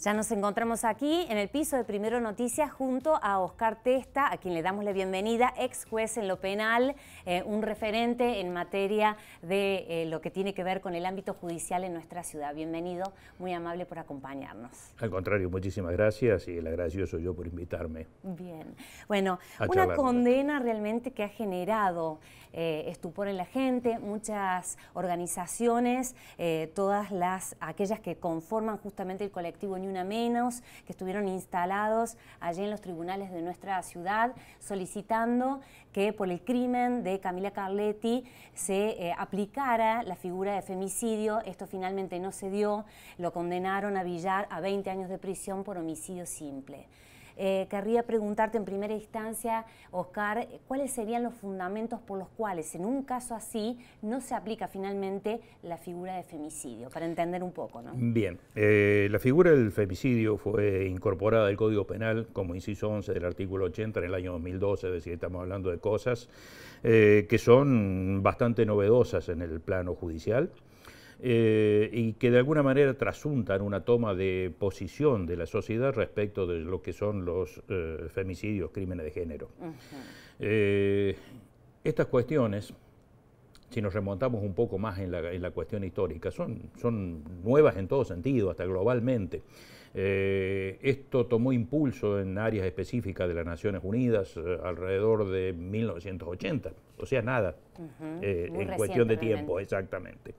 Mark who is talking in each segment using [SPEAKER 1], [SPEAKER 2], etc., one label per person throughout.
[SPEAKER 1] Ya nos encontramos aquí en el piso de Primero Noticias junto a Oscar Testa, a quien le damos la bienvenida, ex juez en lo penal, un referente en materia de lo que tiene que ver con el ámbito judicial en nuestra ciudad. Bienvenido, muy amable por acompañarnos.
[SPEAKER 2] Al contrario, muchísimas gracias y el agradecido soy yo por invitarme.
[SPEAKER 1] Bien, bueno, una condena realmente que ha generado estupor en la gente, muchas organizaciones, aquellas que conforman justamente el colectivo Ni Una Menos, que estuvieron instalados allí en los tribunales de nuestra ciudad, solicitando que por el crimen de Camila Carletti se aplicara la figura de femicidio. Esto finalmente no se dio, lo condenaron a Villar a 20 años de prisión por homicidio simple. Querría preguntarte en primera instancia, Oscar, ¿cuáles serían los fundamentos por los cuales en un caso así no se aplica finalmente la figura de femicidio? Para entender un poco, ¿no?
[SPEAKER 2] Bien, la figura del femicidio fue incorporada al Código Penal como inciso 11 del artículo 80 en el año 2012, es decir, estamos hablando de cosas que son bastante novedosas en el plano judicial. Y que de alguna manera trasuntan una toma de posición de la sociedad respecto de lo que son los femicidios, crímenes de género. Estas cuestiones, si nos remontamos un poco más en la cuestión histórica, son nuevas en todo sentido, hasta globalmente. Esto tomó impulso en áreas específicas de las Naciones Unidas alrededor de 1980, o sea, nada, en cuestión de tiempo, exactamente.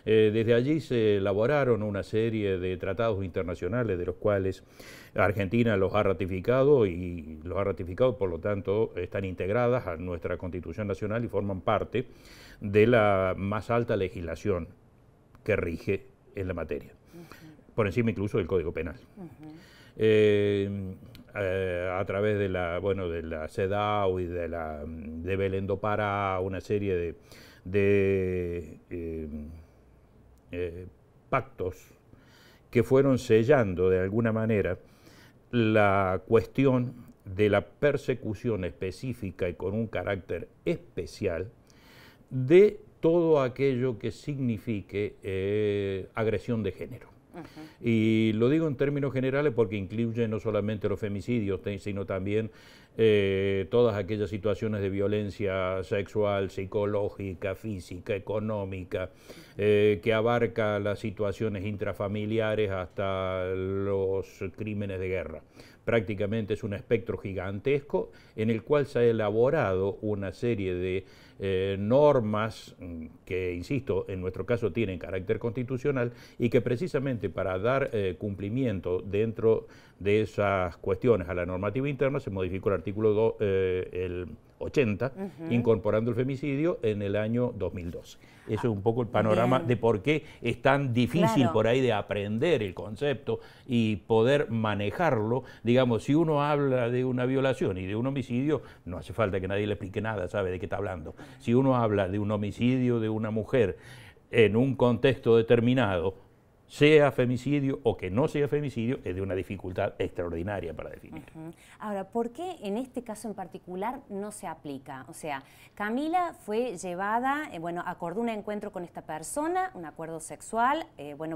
[SPEAKER 2] Desde allí se elaboraron una serie de tratados internacionales de los cuales Argentina los ha ratificado por lo tanto están integradas a nuestra Constitución Nacional y forman parte de la más alta legislación que rige en la materia, por encima incluso del Código Penal. A través de la CEDAW y de Belén do Pará, una serie de pactos que fueron sellando de alguna manera la cuestión de la persecución específica y con un carácter especial de todo aquello que signifique agresión de género. Y lo digo en términos generales porque incluye no solamente los femicidios, sino también todas aquellas situaciones de violencia sexual, psicológica, física, económica, que abarca las situaciones intrafamiliares hasta los crímenes de guerra. Prácticamente es un espectro gigantesco en el cual se ha elaborado una serie de normas que, insisto, en nuestro caso tienen carácter constitucional y que precisamente para dar cumplimiento dentro de esas cuestiones a la normativa interna se modificó el artículo el 80, incorporando el femicidio en el año 2012. Eso es un poco el panorama de por qué es tan difícil por ahí de aprender el concepto y poder manejarlo. Digamos, si uno habla de una violación y de un homicidio, no hace falta que nadie le explique nada, sabe de qué está hablando. Si uno habla de un homicidio de una mujer en un contexto determinado, sea femicidio o que no sea femicidio, es de una dificultad extraordinaria para definir.
[SPEAKER 1] Ahora, ¿por qué en este caso en particular no se aplica? O sea, Camila fue llevada, acordó un encuentro con esta persona, un acuerdo sexual,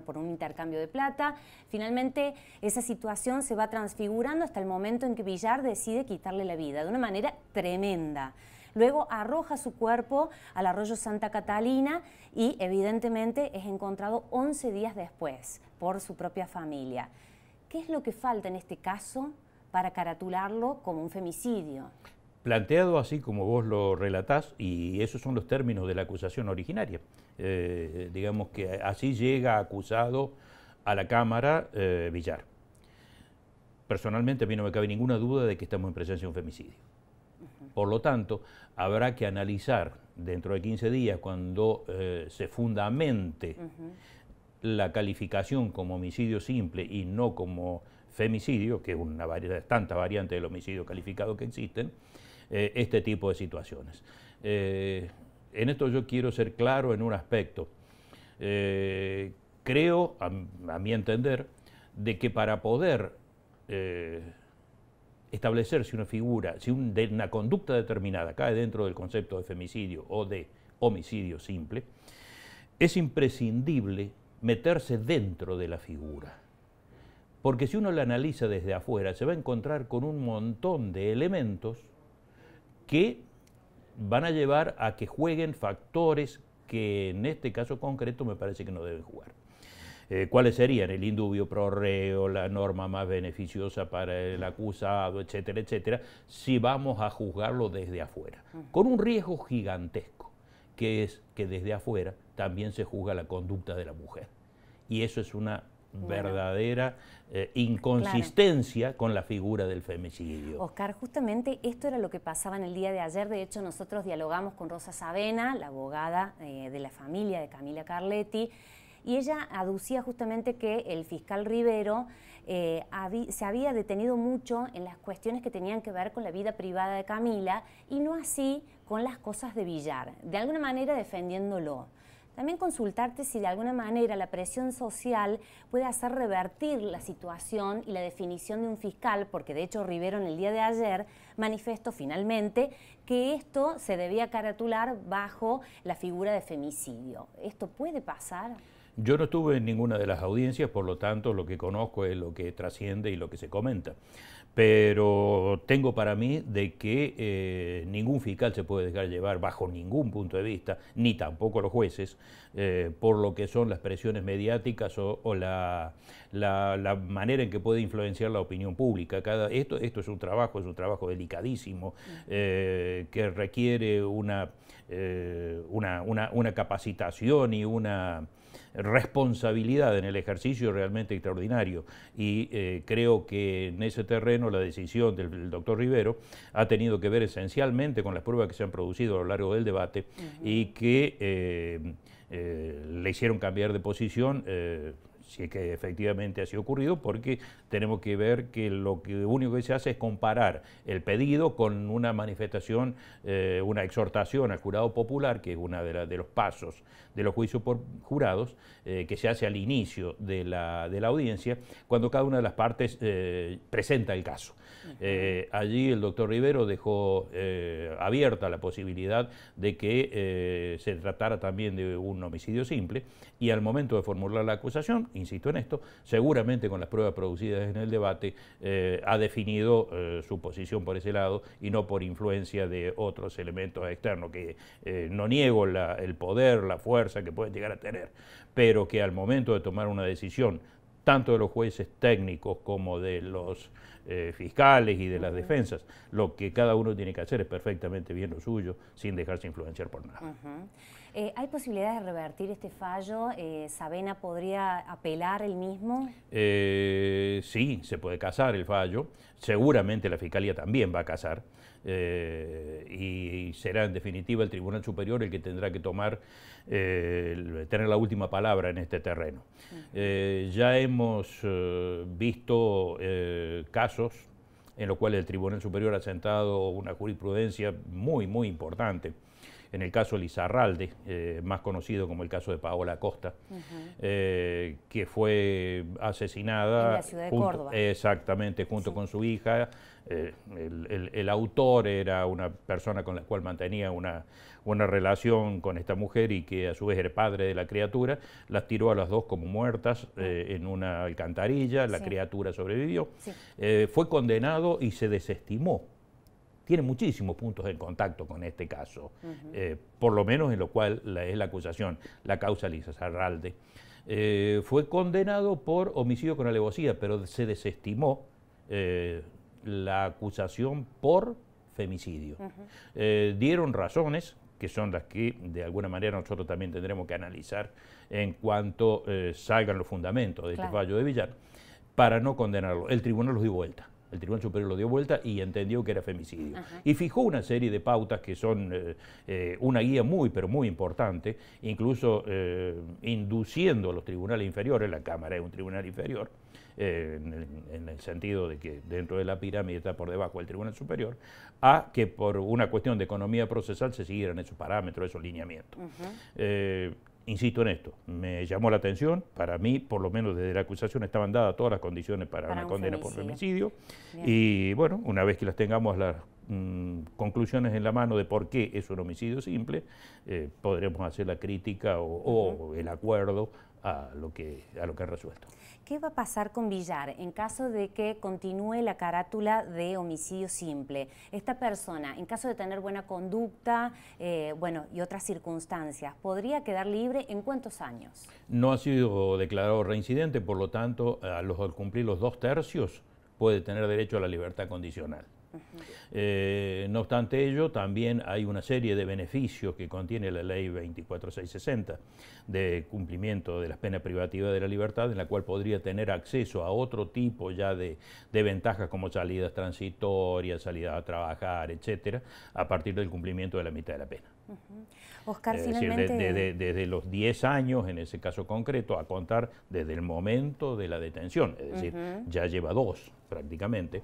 [SPEAKER 1] por un intercambio de plata. Finalmente, esa situación se va transfigurando hasta el momento en que Villar decide quitarle la vida, de una manera tremenda. Luego arroja su cuerpo al arroyo Santa Catalina y evidentemente es encontrado 11 días después por su propia familia. ¿Qué es lo que falta en este caso para caratularlo como un femicidio?
[SPEAKER 2] Planteado así como vos lo relatás, y esos son los términos de la acusación originaria. Digamos que así llega acusado a la Cámara Villar. Personalmente a mí no me cabe ninguna duda de que estamos en presencia de un femicidio. Por lo tanto, habrá que analizar dentro de 15 días, cuando se fundamente la calificación como homicidio simple y no como femicidio, que es una tanta variante del homicidio calificado que existen, este tipo de situaciones. En esto yo quiero ser claro en un aspecto. Creo, a mi entender, de que para poder establecer si una figura, si una conducta determinada cae dentro del concepto de femicidio o de homicidio simple, es imprescindible meterse dentro de la figura. porque si uno la analiza desde afuera se va a encontrar con un montón de elementos que van a llevar a que jueguen factores que en este caso concreto me parece que no deben jugar. ¿Cuáles serían? El indubio pro reo, la norma más beneficiosa para el acusado, etcétera, etcétera, si vamos a juzgarlo desde afuera. Con un riesgo gigantesco, que es que desde afuera también se juzga la conducta de la mujer. Y eso es una verdadera inconsistencia con la figura del femicidio.
[SPEAKER 1] Oscar, justamente esto era lo que pasaba en el día de ayer. De hecho, nosotros dialogamos con Rosa Savena, la abogada de la familia de Camila Carletti, y ella aducía justamente que el fiscal Rivero se había detenido mucho en las cuestiones que tenían que ver con la vida privada de Camila y no así con las cosas de Villar, de alguna manera defendiéndolo. También consultarte si de alguna manera la presión social puede hacer revertir la situación y la definición de un fiscal, porque de hecho Rivero en el día de ayer manifestó finalmente que esto se debía caratular bajo la figura de femicidio. ¿Esto puede pasar?
[SPEAKER 2] Yo no estuve en ninguna de las audiencias, por lo tanto lo que conozco es lo que trasciende y lo que se comenta. Pero tengo para mí de que ningún fiscal se puede dejar llevar bajo ningún punto de vista, ni tampoco los jueces, por lo que son las presiones mediáticas o la manera en que puede influenciar la opinión pública. Esto es un trabajo delicadísimo, que requiere una capacitación y una responsabilidad en el ejercicio realmente extraordinario, y creo que en ese terreno la decisión del doctor Rivero ha tenido que ver esencialmente con las pruebas que se han producido a lo largo del debate y que le hicieron cambiar de posición, si es que efectivamente así ha ocurrido, porque tenemos que ver que lo único que se hace es comparar el pedido con una manifestación, una exhortación al jurado popular, que es uno de los pasos de los juicios por jurados, que se hace al inicio de la audiencia, cuando cada una de las partes presenta el caso. Allí el doctor Rivero dejó abierta la posibilidad de que se tratara también de un homicidio simple, y al momento de formular la acusación, insisto en esto, seguramente con las pruebas producidas en el debate, ha definido su posición por ese lado y no por influencia de otros elementos externos, que no niego el poder, la fuerza que pueden llegar a tener, pero que al momento de tomar una decisión, tanto de los jueces técnicos como de los fiscales y de las defensas, lo que cada uno tiene que hacer es perfectamente bien lo suyo, sin dejarse influenciar por nada.
[SPEAKER 1] ¿Hay posibilidades de revertir este fallo? ¿Savena podría apelar él mismo?
[SPEAKER 2] Sí, se puede casar el fallo. Seguramente la Fiscalía también va a casar. Y será en definitiva el Tribunal Superior el que tendrá que tener la última palabra en este terreno. Ya hemos visto casos en los cuales el Tribunal Superior ha sentado una jurisprudencia muy, muy importante. En el caso Lizarralde, más conocido como el caso de Paola Costa, que fue asesinada
[SPEAKER 1] en la ciudad de Córdoba.
[SPEAKER 2] Exactamente, junto con su hija. El autor era una persona con la cual mantenía una relación con esta mujer y que a su vez era padre de la criatura. Las tiró a las dos como muertas en una alcantarilla, la criatura sobrevivió. Fue condenado y se desestimó. Tiene muchísimos puntos en contacto con este caso, por lo menos en lo cual es la acusación, la causa Lizarralde. Fue condenado por homicidio con alevosía, pero se desestimó la acusación por femicidio. Dieron razones, que son las que de alguna manera nosotros también tendremos que analizar en cuanto salgan los fundamentos de este fallo de Villar, para no condenarlo. El tribunal los dio vuelta. El Tribunal Superior lo dio vuelta y entendió que era femicidio. Y fijó una serie de pautas que son una guía muy, pero muy importante, incluso induciendo a los tribunales inferiores, la Cámara es un tribunal inferior, en el sentido de que dentro de la pirámide está por debajo del Tribunal Superior, a que por una cuestión de economía procesal se siguieran esos parámetros, esos lineamientos. Insisto en esto, me llamó la atención, para mí, por lo menos desde la acusación, estaban dadas todas las condiciones para una condena por femicidio, y bueno, una vez que las tengamos conclusiones en la mano de por qué es un homicidio simple, podremos hacer la crítica o el acuerdo a lo que ha resuelto.
[SPEAKER 1] ¿Qué va a pasar con Villar en caso de que continúe la carátula de homicidio simple? Esta persona, en caso de tener buena conducta, bueno, y otras circunstancias, ¿podría quedar libre en cuántos años?
[SPEAKER 2] No ha sido declarado reincidente, por lo tanto, al cumplir los 2/3, puede tener derecho a la libertad condicional. No obstante ello, también hay una serie de beneficios que contiene la ley 24660 de cumplimiento de las penas privativas de la libertad, en la cual podría tener acceso a otro tipo ya de ventajas como salidas transitorias, salidas a trabajar, etcétera, a partir del cumplimiento de la mitad de la pena.
[SPEAKER 1] Oscar,
[SPEAKER 2] es
[SPEAKER 1] finalmente...
[SPEAKER 2] decir, desde los 10 años, en ese caso concreto, a contar desde el momento de la detención, es decir, ya lleva 2 prácticamente.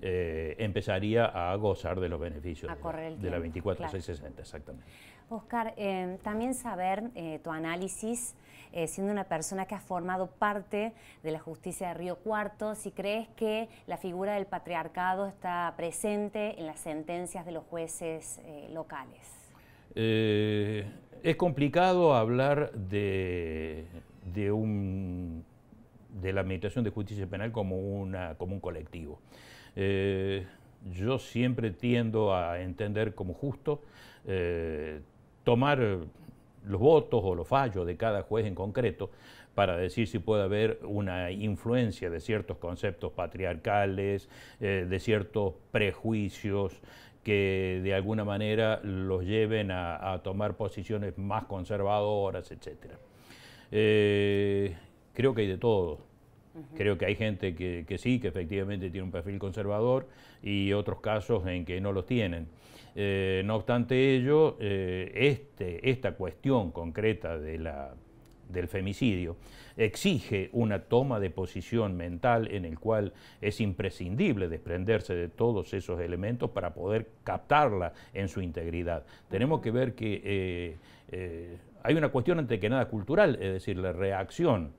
[SPEAKER 2] Empezaría a gozar de los beneficios de la 24660, claro. Exactamente.
[SPEAKER 1] Oscar, también saber tu análisis, siendo una persona que ha formado parte de la justicia de Río Cuarto, si crees que la figura del patriarcado está presente en las sentencias de los jueces locales.
[SPEAKER 2] Es complicado hablar de la Administración de Justicia Penal como un colectivo. Yo siempre tiendo a entender como justo tomar los votos o los fallos de cada juez en concreto para decir si puede haber una influencia de ciertos conceptos patriarcales, de ciertos prejuicios que de alguna manera los lleven a tomar posiciones más conservadoras, etc. Creo que hay de todo. Creo que hay gente que sí, que efectivamente tiene un perfil conservador y otros casos en que no los tienen. No obstante ello, esta cuestión concreta del femicidio exige una toma de posición mental en el cual es imprescindible desprenderse de todos esos elementos para poder captarla en su integridad. Tenemos que ver que hay una cuestión ante que nada cultural, es decir, la reacción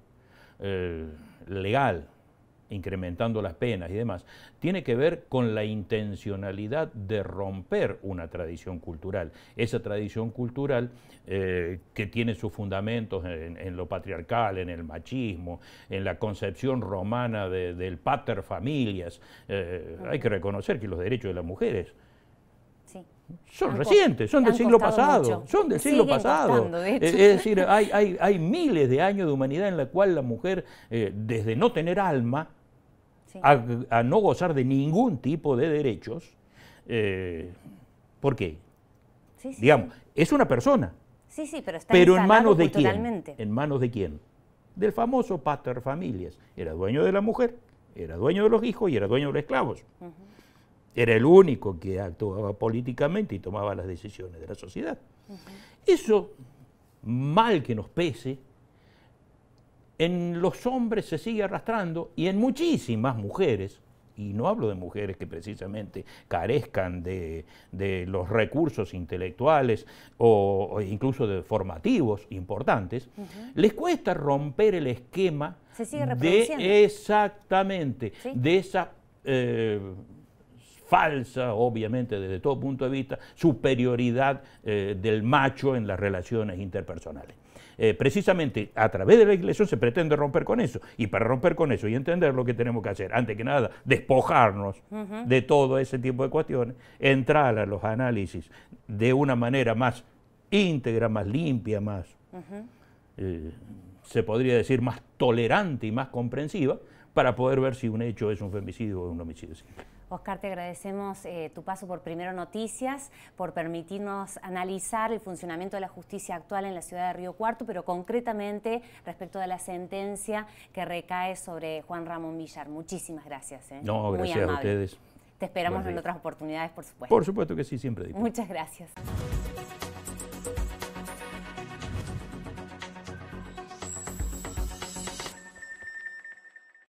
[SPEAKER 2] legal, incrementando las penas y demás, tiene que ver con la intencionalidad de romper una tradición cultural. Esa tradición cultural que tiene sus fundamentos en lo patriarcal, en el machismo, en la concepción romana del pater familias. Hay que reconocer que los derechos de las mujeres son recientes, son del siglo pasado, son del siglo pasado. Es decir, hay miles de años de humanidad en la cual la mujer, desde no tener alma, a no gozar de ningún tipo de derechos, ¿por qué? Digamos, es una persona, pero ¿en manos de quién? ¿En manos de quién? Del famoso pater familias. Era dueño de la mujer, era dueño de los hijos y era dueño de los esclavos. Era el único que actuaba políticamente y tomaba las decisiones de la sociedad. Eso, mal que nos pese, en los hombres se sigue arrastrando y en muchísimas mujeres, y no hablo de mujeres que precisamente carezcan de los recursos intelectuales o incluso de formativos importantes, les cuesta romper el esquema de esa falsa, obviamente desde todo punto de vista, superioridad del macho en las relaciones interpersonales. Precisamente a través de la Iglesia se pretende romper con eso, y para romper con eso y entender lo que tenemos que hacer, antes que nada, despojarnos de todo ese tipo de cuestiones, entrar a los análisis de una manera más íntegra, más limpia, más, se podría decir, más tolerante y más comprensiva, para poder ver si un hecho es un femicidio o un homicidio simple.
[SPEAKER 1] Oscar, te agradecemos tu paso por Primero Noticias, por permitirnos analizar el funcionamiento de la justicia actual en la ciudad de Río Cuarto, pero concretamente respecto de la sentencia que recae sobre Juan Ramón Villar. Muchísimas gracias.
[SPEAKER 2] No, gracias a ustedes.
[SPEAKER 1] Te esperamos en otras oportunidades, por supuesto.
[SPEAKER 2] Por supuesto que sí, siempre.
[SPEAKER 1] Muchas gracias.